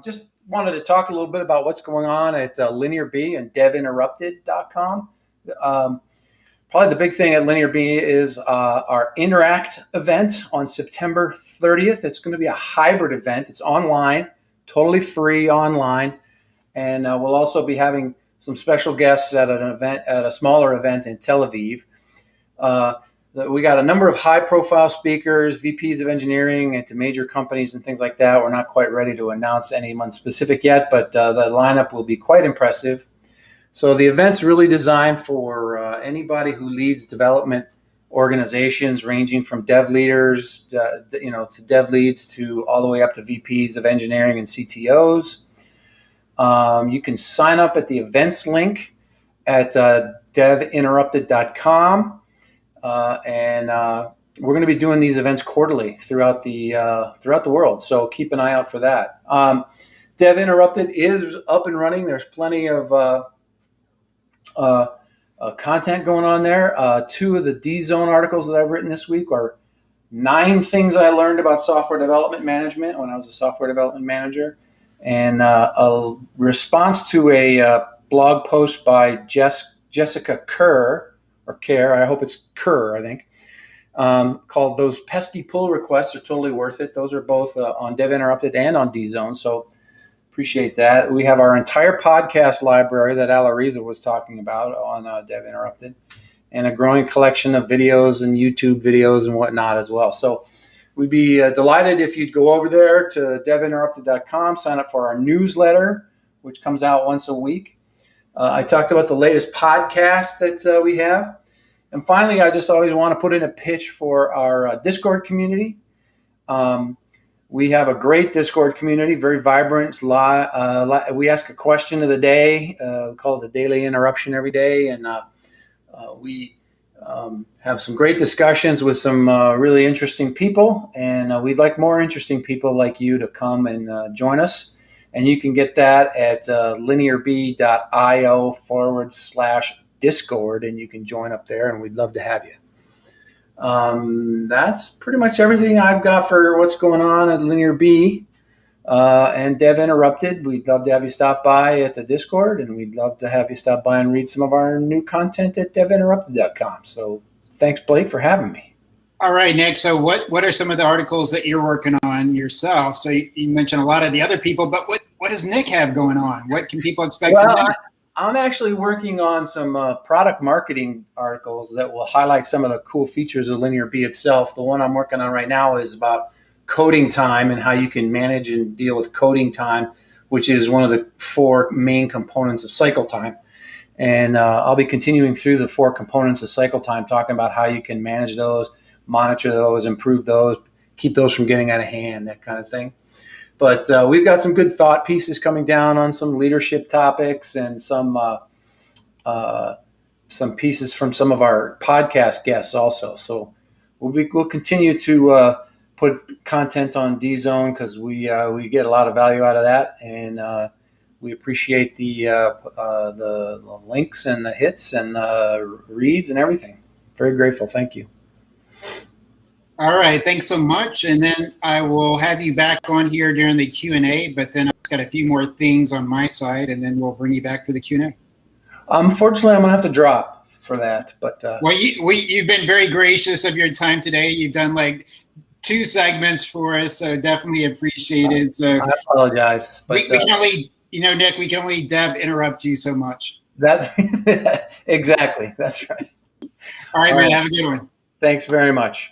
Just wanted to talk a little bit about what's going on at LinearB and devinterrupted.com. Probably the big thing at LinearB is our Interact event on September 30th. It's going to be a hybrid event. It's online, totally free online. And we'll also be having some special guests at an event, at a smaller event in Tel Aviv. We got a number of high-profile speakers, VPs of engineering, and to major companies and things like that. We're not quite ready to announce anyone specific yet, but the lineup will be quite impressive. So the event's really designed for anybody who leads development organizations, ranging from dev leaders, to dev leads to all the way up to VPs of engineering and CTOs. You can sign up at the events link at devinterrupted.com. And we're going to be doing these events quarterly throughout the world. So keep an eye out for that. Dev Interrupted is up and running. There's plenty of content going on there. Two of the DZone articles that I've written this week are 9 things I learned about software development management when I was a software development manager, and a response to a blog post by Jessica Kerr. Or Care, I hope it's Kerr, I think, called "Those Pesky Pull Requests Are Totally Worth It." Those are both on Dev Interrupted and on DZone, so appreciate that. We have our entire podcast library that Alariza was talking about on Dev Interrupted, and a growing collection of videos and YouTube videos and whatnot as well. So we'd be delighted if you'd go over there to devinterrupted.com, sign up for our newsletter, which comes out once a week. I talked about the latest podcast that we have. And finally, I just always want to put in a pitch for our Discord community. We have a great Discord community, very vibrant. We ask a question of the day. We call it the Daily Interruption every day. And we have some great discussions with some really interesting people. And we'd like more interesting people like you to come and join us. And you can get that at linearb.io/Discord, and you can join up there, and we'd love to have you. That's pretty much everything I've got for what's going on at LinearB and Dev Interrupted. We'd love to have you stop by at the Discord, and we'd love to have you stop by and read some of our new content at devinterrupted.com. So thanks, Blake, for having me. All right, Nick. So what are some of the articles that you're working on yourself? So you mentioned a lot of the other people, but what does Nick have going on? What can people expect from Nick? I'm actually working on some product marketing articles that will highlight some of the cool features of LinearB itself. The one I'm working on right now is about coding time and how you can manage and deal with coding time, which is one of the 4 main components of cycle time. And I'll be continuing through the 4 components of cycle time, talking about how you can manage those, monitor those, improve those, keep those from getting out of hand, that kind of thing. But we've got some good thought pieces coming down on some leadership topics and some pieces from some of our podcast guests also. So we'll continue to put content on DZone because we get a lot of value out of that, and we appreciate the links and the hits and the reads and everything. Very grateful. Thank you. All right, thanks so much. And then I will have you back on here during the Q&A, but then I've got a few more things on my side, and then we'll bring you back for the Q&A. Unfortunately, I'm going to have to drop for that. But well, you've been very gracious of your time today. You've done like 2 segments for us, so definitely appreciated. So I apologize. But we can only, Nick, we can only Dev interrupt you so much. That's exactly. That's right. All right, man, have a good one. Thanks very much.